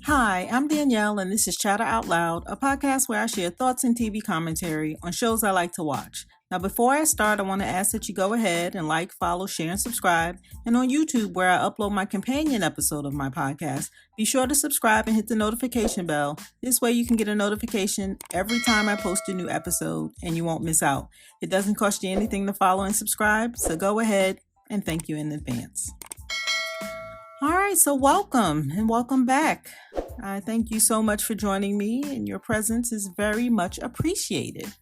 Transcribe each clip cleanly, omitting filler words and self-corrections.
Hi, I'm Danielle, and this is Chatter Out Loud, a podcast where I share thoughts and TV commentary on shows I like to watch. Now, before I start, I want to ask that you go ahead and like, follow, share, and subscribe. And on YouTube, where I upload my companion episode of my podcast, be sure to subscribe and hit the notification bell. This way you can get a notification every time I post a new episode, and you won't miss out. It doesn't cost you anything to follow and subscribe, so go ahead, and thank you in advance. All right, so welcome and welcome back. I thank you so much for joining me, and your presence is very much appreciated.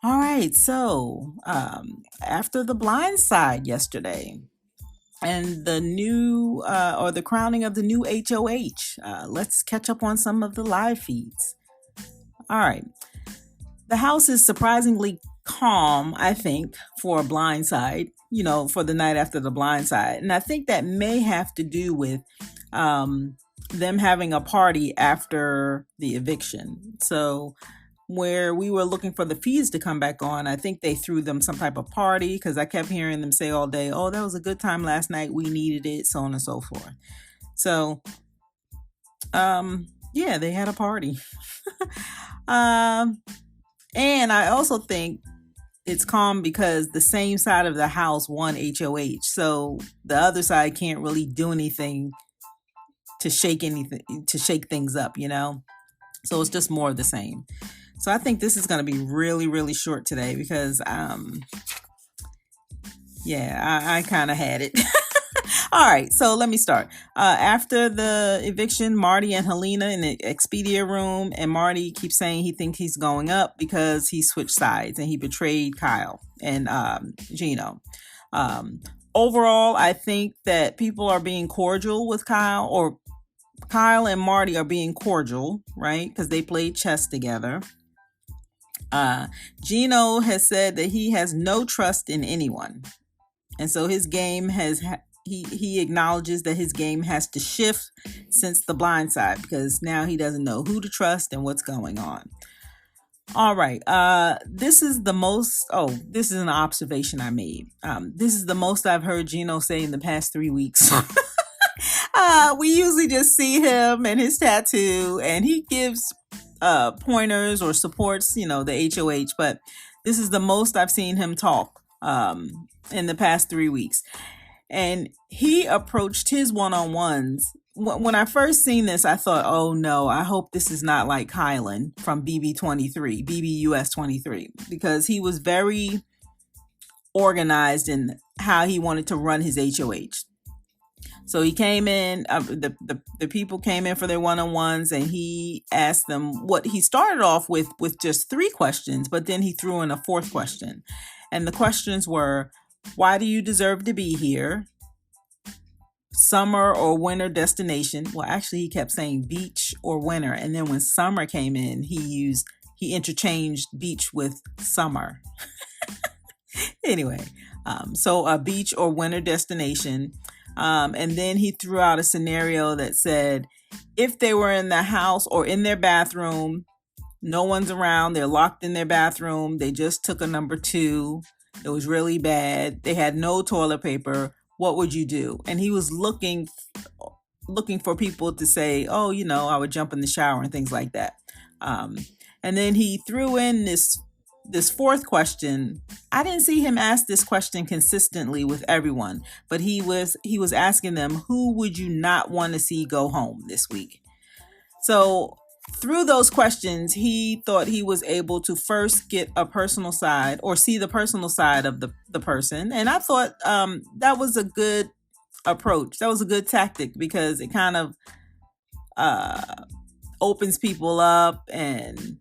All right, so after the Blind Side yesterday and the new or the crowning of the new HOH, let's catch up on some of the live feeds. All right, the house is surprisingly calm, I think, for a Blind Side, for the night after the Blind Side. And I think that may have to do with them having a party after the eviction. So where we were looking for the feeds to come back on, I think they threw them some type of party, because I kept hearing them say all day, oh, that was a good time last night, we needed it, so on and so forth. So yeah, they had a party. And I also think it's calm because the same side of the house won HOH. So the other side can't really do anything to shake things up, So it's just more of the same. So I think this is going to be really, really short today because, I kind of had it. All right, so let me start. After the eviction, Marty and Helena in the Expedia room, and Marty keeps saying he thinks he's going up because he switched sides and he betrayed Kyle and Gino. Overall, I think that people are being cordial with Kyle, or Kyle and Marty are being cordial, right? Because they played chess together. Gino has said that he has no trust in anyone. And so his game he acknowledges that his game has to shift since the Blind Side, because now he doesn't know who to trust and what's going on. All right. This is an observation I made. This is the most I've heard Gino say in the past 3 weeks. We usually just see him and his tattoo, and he gives pointers or supports, the HOH, but this is the most I've seen him talk in the past 3 weeks. And he approached his one-on-ones. When I first seen this, I thought, oh no, I hope this is not like Kylan from BBUS 23, because he was very organized in how he wanted to run his HOH. So he came in, the people came in for their one-on-ones, and he asked them what he started off with just 3 questions, but then he threw in a 4th question. And the questions were, why do you deserve to be here? Summer or winter destination? Well, actually, he kept saying beach or winter. And then when summer came in, he interchanged beach with summer. Anyway, so a beach or winter destination. And then he threw out a scenario that said, if they were in the house or in their bathroom, no one's around, they're locked in their bathroom, they just took a number 2, it was really bad, they had no toilet paper, what would you do? And he was looking for people to say, oh, I would jump in the shower and things like that. And then he threw in this 4th question. I didn't see him ask this question consistently with everyone, but he was asking them, who would you not want to see go home this week? So through those questions, he thought he was able to first get a personal side, or see the personal side of the person. And I thought that was a good approach. That was a good tactic, because it kind of opens people up, and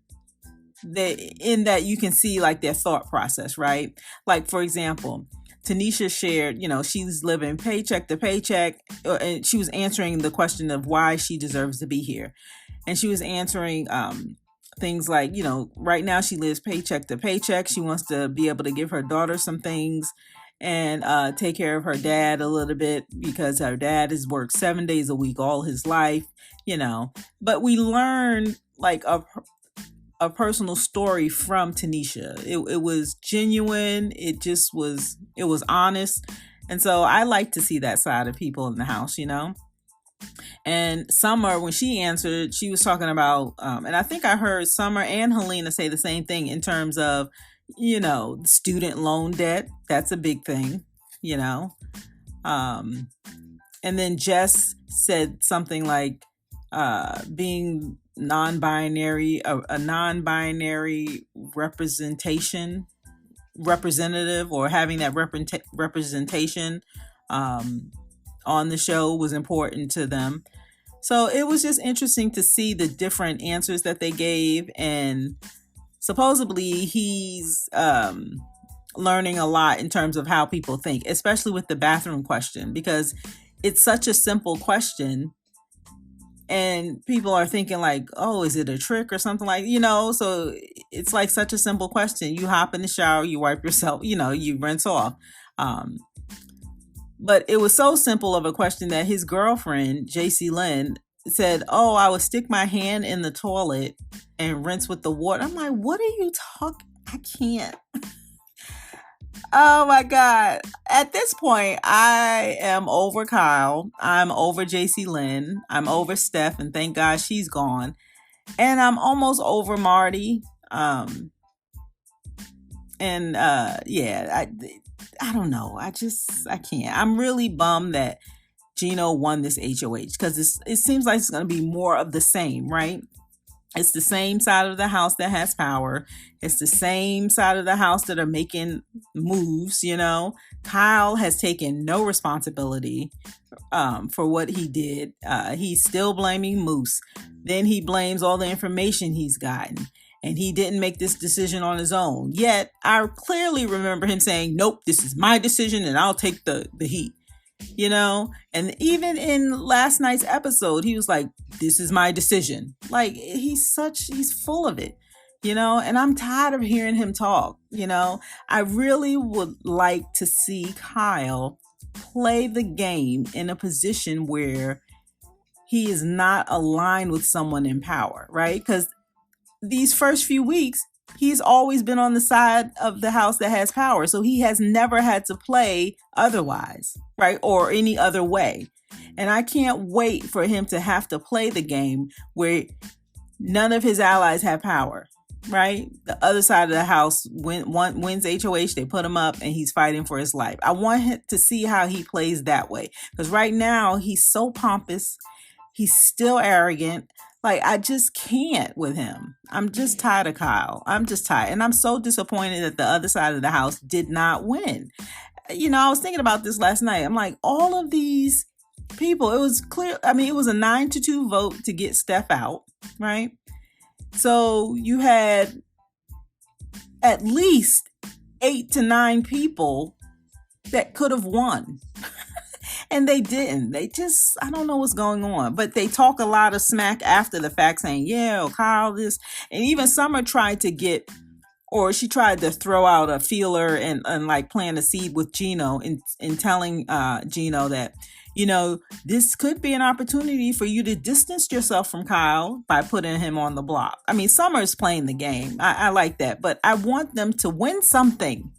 in that you can see like their thought process, right? Like, for example, Tanisha shared, she's living paycheck to paycheck, and she was answering the question of why she deserves to be here. And she was answering things like, right now she lives paycheck to paycheck. She wants to be able to give her daughter some things and take care of her dad a little bit, because her dad has worked 7 days a week all his life, But we learned like a personal story from Tanisha. It was genuine. It was honest. And so I like to see that side of people in the house, And Summer, when she answered, she was talking about, and I think I heard Summer and Helena say the same thing in terms of, student loan debt. That's a big thing, you know. Um, and then Jess said something like being non-binary, a non-binary representative, or having that representation on the show was important to them. So it was just interesting to see the different answers that they gave. And supposedly he's learning a lot in terms of how people think, especially with the bathroom question, because it's such a simple question. And people are thinking like, oh, is it a trick or something like, so it's like such a simple question. You hop in the shower, you wipe yourself, you rinse off. But it was so simple of a question that his girlfriend, JC Lynn, said, oh, I would stick my hand in the toilet and rinse with the water. I'm like, what are you talking? I can't. Oh my God. At this point, I am over Kyle. I'm over JC Lynn. I'm over Steph, and thank God she's gone. And I'm almost over Marty. I don't know. I can't. I'm really bummed that Gino won this HOH, because it seems like it's going to be more of the same, right? It's the same side of the house that has power. It's the same side of the house that are making moves, Kyle has taken no responsibility for what he did. He's still blaming Moose. Then he blames all the information he's gotten. And he didn't make this decision on his own. Yet, I clearly remember him saying, nope, this is my decision and I'll take the heat. And even in last night's episode, he was like, this is my decision. Like, he's full of it, and I'm tired of hearing him talk. I really would like to see Kyle play the game in a position where he is not aligned with someone in power, right? Because these first few weeks, he's always been on the side of the house that has power. So he has never had to play otherwise, right? Or any other way. And I can't wait for him to have to play the game where none of his allies have power, right? The other side of the house wins HOH, they put him up, and he's fighting for his life. I want him to see how he plays that way. Because right now, he's so pompous. He's still arrogant. Like, I just can't with him. I'm just tired of Kyle. I'm just tired. And I'm so disappointed that the other side of the house did not win. I was thinking about this last night. I'm like, all of these people, it was clear. I mean, it was a 9-2 vote to get Steph out, right? So you had at least 8 to 9 people that could have won. And they didn't. I don't know what's going on. But they talk a lot of smack after the fact, saying, yeah, Kyle, this. And even Summer tried to throw out a feeler and like plant a seed with Gino in telling Gino that, this could be an opportunity for you to distance yourself from Kyle by putting him on the block. I mean, Summer's playing the game. I like that. But I want them to win something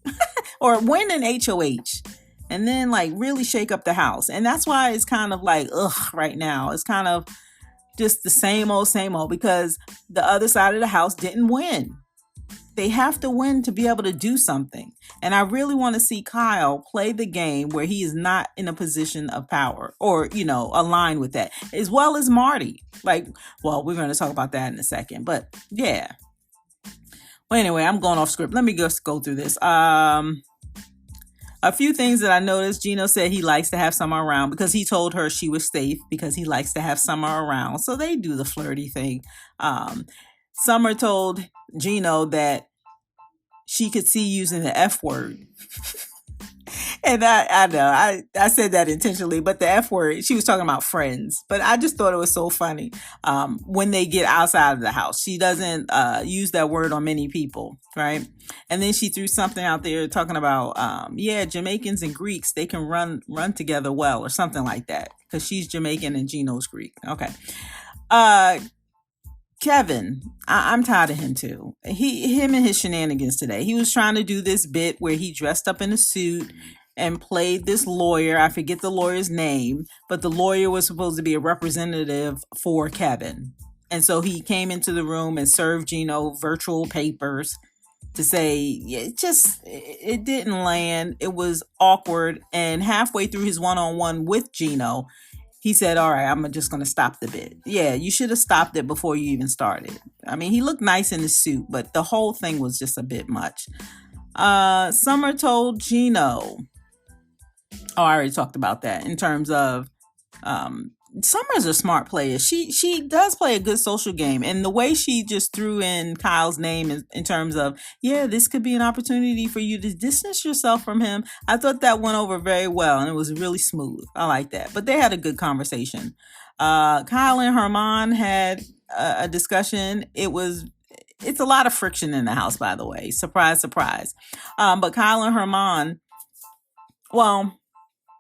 or win an HOH. And then like really shake up the house. And that's why it's kind of like, right now. It's kind of just the same old, because the other side of the house didn't win. They have to win to be able to do something. And I really want to see Kyle play the game where he is not in a position of power or, aligned with that, as well as Marty. Like, well, we're going to talk about that in a second. But yeah. Well, anyway, I'm going off script. Let me just go through this. A few things that I noticed. Gino said he likes to have Summer around because he told her she was safe because he likes to have Summer around. So they do the flirty thing. Summer told Gino that she could see using the F word. And I know, I said that intentionally, but the F word, she was talking about friends. But I just thought it was so funny when they get outside of the house. She doesn't use that word on many people, right? And then she threw something out there talking about, Jamaicans and Greeks, they can run together well or something like that. Because she's Jamaican and Gino's Greek. Okay. Kevin, I'm tired of him too. Him and his shenanigans today. He was trying to do this bit where he dressed up in a suit and played this lawyer. I forget the lawyer's name, but the lawyer was supposed to be a representative for Kevin. And so he came into the room and served Gino virtual papers to say it didn't land. It was awkward. And halfway through his one-on-one with Gino, he said, all right, I'm just going to stop the bit. Yeah, you should have stopped it before you even started. I mean, he looked nice in his suit, but the whole thing was just a bit much. Summer told Gino, I already talked about that in terms of Summer's a smart player. She does play a good social game, and the way she just threw in Kyle's name in terms of, yeah, this could be an opportunity for you to distance yourself from him. I thought that went over very well, and it was really smooth. I like that. But they had a good conversation. Kyle and Herman had a discussion. It's a lot of friction in the house, by the way. Surprise, surprise. But Kyle and Herman, well,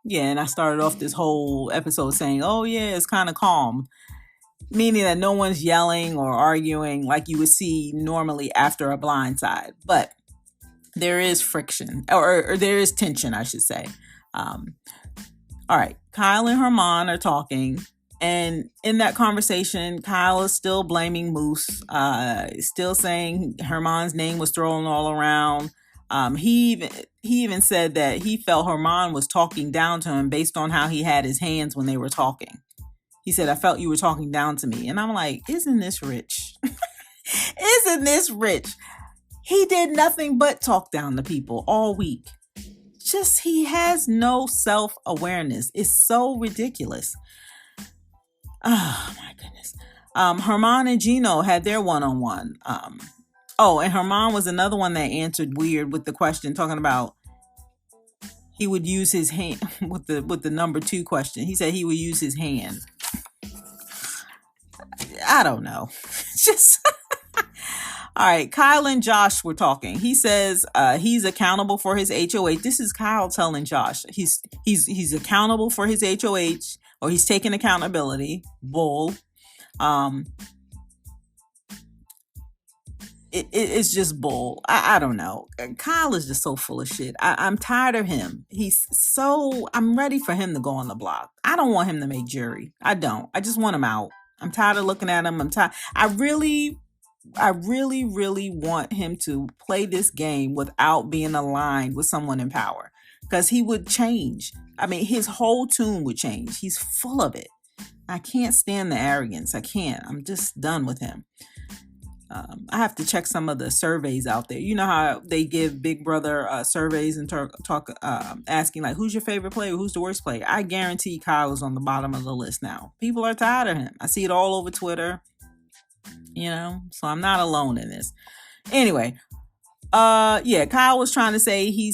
yeah, and I started off this whole episode saying, oh, yeah, it's kind of calm, meaning that no one's yelling or arguing like you would see normally after a blindside. But there is friction, or there is tension, I should say. All right, Kyle and Herman are talking. And in that conversation, Kyle is still blaming Moose, still saying Herman's name was thrown all around. He even said that he felt Herman was talking down to him based on how he had his hands when they were talking. He said, I felt you were talking down to me. And I'm like, isn't this rich? Isn't this rich? He did nothing but talk down to people all week. He has no self-awareness. It's so ridiculous. Oh, my goodness. Herman and Gino had their one-on-one. And Herman was another one that answered weird with the question, talking about he would use his hand with the number 2 question. He said he would use his hand. I don't know. All right. Kyle and Josh were talking. He says he's accountable for his HOH. This is Kyle telling Josh he's accountable for his HOH, or he's taking accountability. Bull. It's just bull. I don't know. Kyle is just so full of shit. I'm tired of him. I'm ready for him to go on the block. I don't want him to make jury. I don't. I just want him out. I'm tired of looking at him. I'm tired. I really want him to play this game without being aligned with someone in power, because he would change. I mean, his whole tune would change. He's full of it. I can't stand the arrogance. I can't. I'm just done with him. I have to check some of the surveys out there. You know how they give Big Brother surveys and talk asking like, who's your favorite player? Who's the worst player? I guarantee Kyle is on the bottom of the list now. People are tired of him. I see it all over Twitter, so I'm not alone in this. Anyway, Kyle was trying to say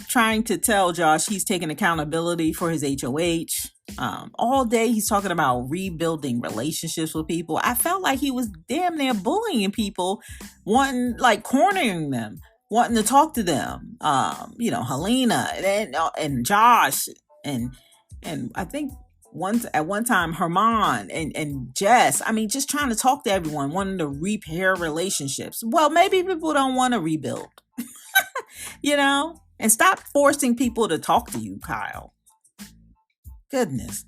trying to tell Josh he's taking accountability for his HOH. All day he's talking about rebuilding relationships with people. I felt like he was damn near bullying people, cornering them, wanting to talk to them. Helena and Josh and I think at one time Herman and Jess. I mean, just trying to talk to everyone, wanting to repair relationships. Well, maybe people don't want to rebuild, and stop forcing people to talk to you, Kyle. Goodness.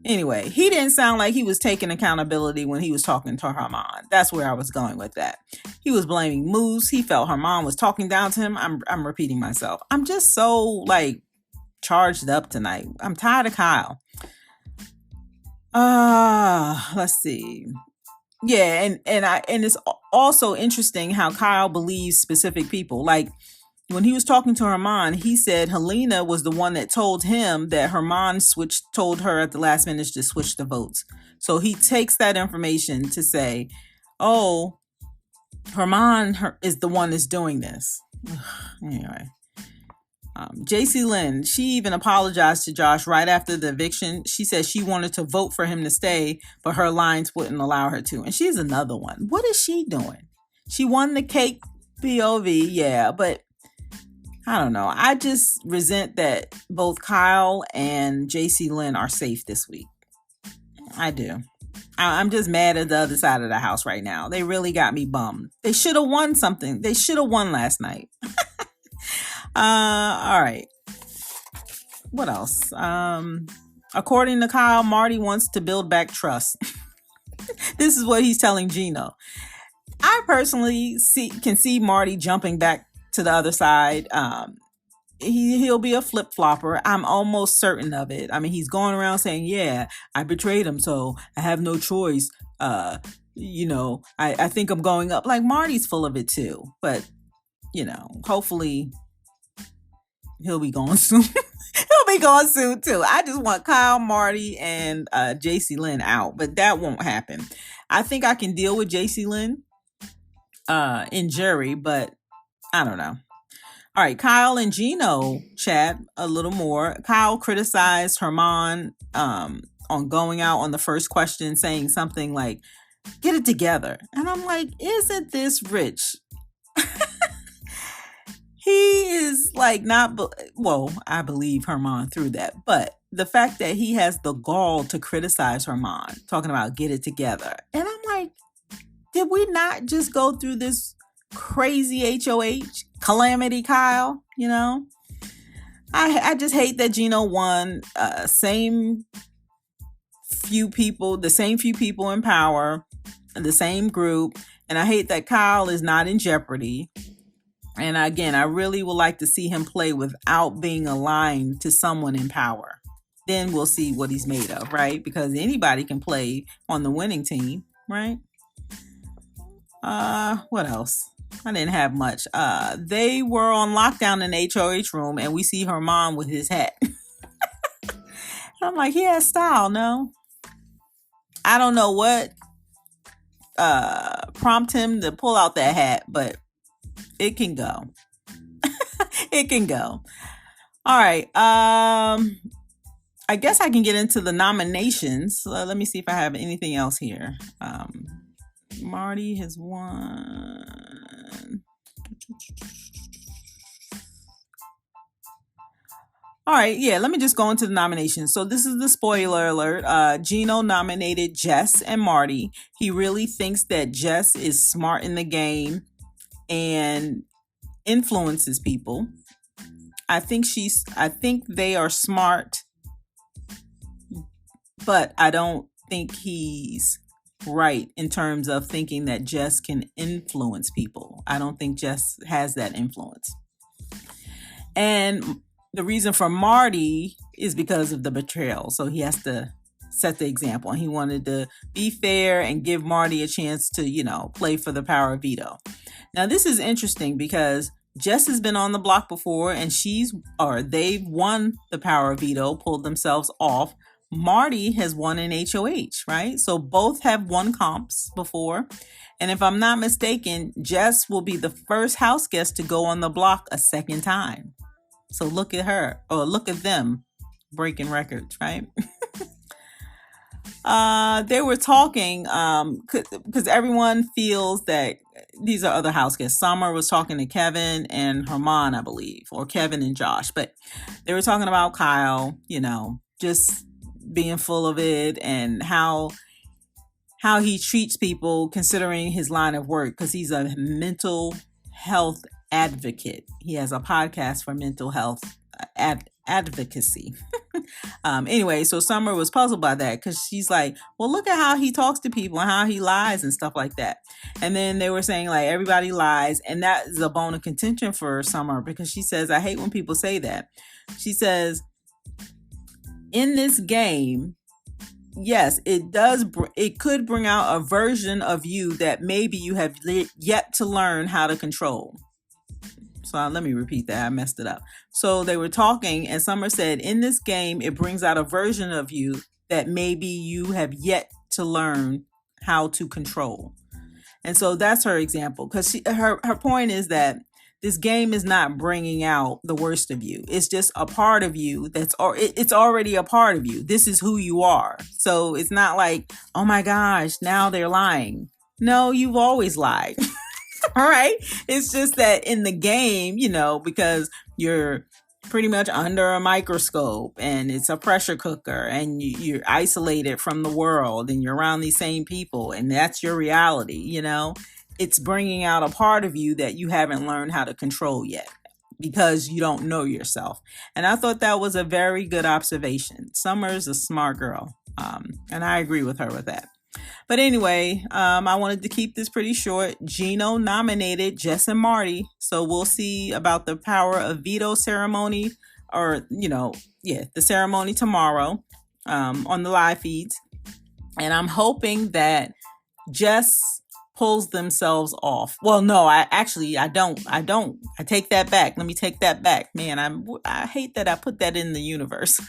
Anyway, he didn't sound like he was taking accountability when he was talking to Herman. That's where I was going with that. He was blaming Moose. He felt Herman was talking down to him. I'm repeating myself. I'm just so charged up tonight. I'm tired of Kyle. Let's see. Yeah, and it's also interesting how Kyle believes specific people. Like when he was talking to Herman, he said Helena was the one that told him that Herman told her at the last minute to switch the votes. So he takes that information to say, oh, Herman is the one that's doing this. Anyway. JC Lynn, she even apologized to Josh right after the eviction. She said she wanted to vote for him to stay, but her lines wouldn't allow her to. And she's another one. What is she doing? She won the cake POV, yeah, but I don't know. I just resent that both Kyle and JC Lynn are safe this week. I do. I'm just mad at the other side of the house right now. They really got me bummed. They should have won something. They should have won last night. All right. What else? According to Kyle, Marty wants to build back trust. This is what he's telling Gino. I personally can see Marty jumping back to the other side. He'll be a flip flopper. I'm almost certain of it. I mean, he's going around saying, "Yeah, I betrayed him, so I have no choice." I think I'm going up. Like Marty's full of it too, but hopefully he'll be going soon. He'll be going soon too. I just want Kyle, Marty, and JC Lynn out, but that won't happen. I think I can deal with JC Lynn in Jerry, but I don't know. All right, Kyle and Gino chat a little more. Kyle criticized Herman on going out on the first question, saying something like, "Get it together." And I'm like, isn't this Rich? He is like I believe Herman through that. But the fact that he has the gall to criticize Herman, talking about get it together. And I'm like, did we not just go through this crazy HOH calamity, Kyle? I just hate that Gino won. Same few people in power, the same group, and I hate that Kyle is not in jeopardy. And again, I really would like to see him play without being aligned to someone in power. Then we'll see what he's made of, right? Because anybody can play on the winning team, right? What else? I didn't have much. They were on lockdown in the HOH room, and we see her mom with his hat. I'm like, he has style, no? I don't know what prompted him to pull out that hat, but it can go. It can go. All right. I guess I can get into the nominations. Let me see if I have anything else here. Marty has won. All right, yeah, let me just go into the nominations. So this is the spoiler alert. Gino nominated Jess and Marty. He really thinks that Jess is smart in the game and influences people. I think they are smart, but I don't think he's right in terms of thinking that Jess can influence people. I don't think Jess has that influence. And the reason for Marty is because of the betrayal. So he has to set the example. And he wanted to be fair and give Marty a chance to, play for the power of veto. Now, this is interesting because Jess has been on the block before and they've won the power of veto, pulled themselves off. Marty has won an HOH, right? So both have won comps before. And if I'm not mistaken, Jess will be the first house guest to go on the block a second time. So look at her, or look at them breaking records, right? They were talking because everyone feels that these are other house guests. Summer was talking to Kevin and Herman, I believe, or Kevin and Josh. But they were talking about Kyle, just being full of it and how he treats people considering his line of work, because he's a mental health advocate. He has a podcast for mental health advocacy. Anyway, so Summer was puzzled by that because she's like, well, look at how he talks to people and how he lies and stuff like that. And then they were saying like everybody lies, and that is a bone of contention for Summer because she says, I hate when people say that. She says, in this game, yes, it could bring out a version of you that maybe you have yet to learn how to control. So let me repeat that. I messed it up. So they were talking and Summer said, in this game, it brings out a version of you that maybe you have yet to learn how to control. And so that's her example, because her point is that this game is not bringing out the worst of you. It's just a part of you it's already a part of you. This is who you are. So it's not like, oh my gosh, now they're lying. No, you've always lied. All right. It's just that in the game, because you're pretty much under a microscope and it's a pressure cooker and you're isolated from the world and you're around these same people and that's your reality, it's bringing out a part of you that you haven't learned how to control yet. because you don't know yourself. And I thought that was a very good observation. Summer's a smart girl. And I agree with her with that. But anyway, I wanted to keep this pretty short. Gino nominated Jess and Marty. So we'll see about the power of veto ceremony, or, the ceremony tomorrow on the live feeds. And I'm hoping that Jess pulls themselves off. Well, no, I don't. I take that back. Let me take that back. Man, I hate that I put that in the universe.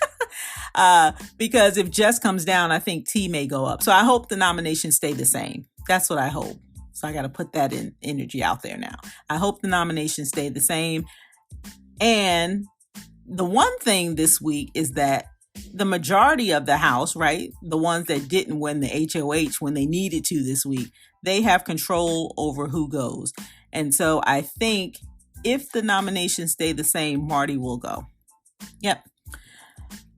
Because if Jess comes down, I think T may go up. So I hope the nominations stay the same. That's what I hope. So I got to put that in energy out there now. I hope the nominations stay the same. And the one thing this week is that the majority of the House, right, the ones that didn't win the HOH when they needed to this week, they have control over who goes. And so I think if the nominations stay the same, Marty will go. Yep.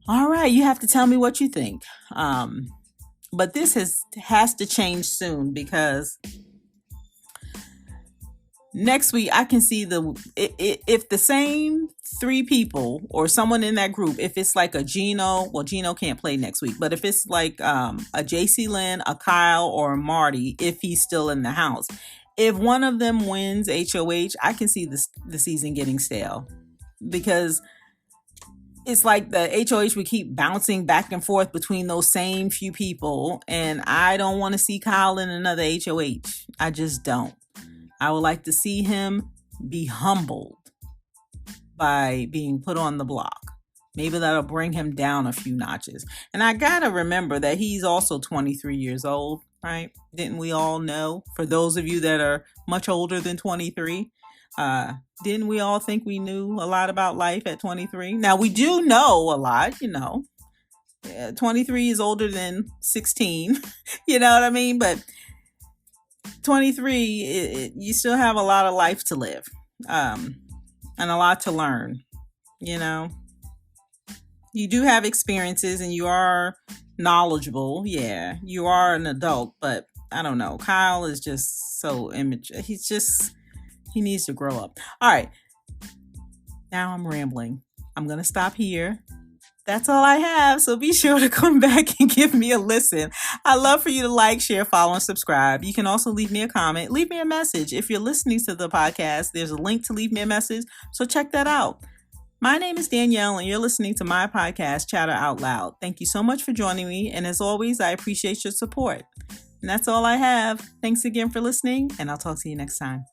All right, you have to tell me what you think. But this has to change soon, because next week I can see if the same three people or someone in that group, if it's like a Gino, well, Gino can't play next week, but if it's like a JC Lynn, a Kyle, or a Marty, if he's still in the House, if one of them wins HOH, I can see the season getting stale, because it's like the HOH would keep bouncing back and forth between those same few people, and I don't want to see Kyle in another HOH. I just don't. I would like to see him be humbled by being put on the block. Maybe that'll bring him down a few notches. And I gotta remember that he's also 23 years old, right? Didn't we all know? For those of you that are much older than 23, didn't we all think we knew a lot about life at 23? Now, we do know a lot, 23 is older than 16, you know what I mean? But 23, you still have a lot of life to live, and a lot to learn. You do have experiences and you are knowledgeable. Yeah, you are an adult, but I don't know. Kyle is just so immature. He needs to grow up. All right. Now I'm rambling. I'm going to stop here. That's all I have. So be sure to come back and give me a listen. I love for you to like, share, follow, and subscribe. You can also leave me a comment. Leave me a message. If you're listening to the podcast, there's a link to leave me a message. So check that out. My name is Danielle, and you're listening to my podcast, Chatter Out Loud. Thank you so much for joining me. And as always, I appreciate your support. And that's all I have. Thanks again for listening, and I'll talk to you next time.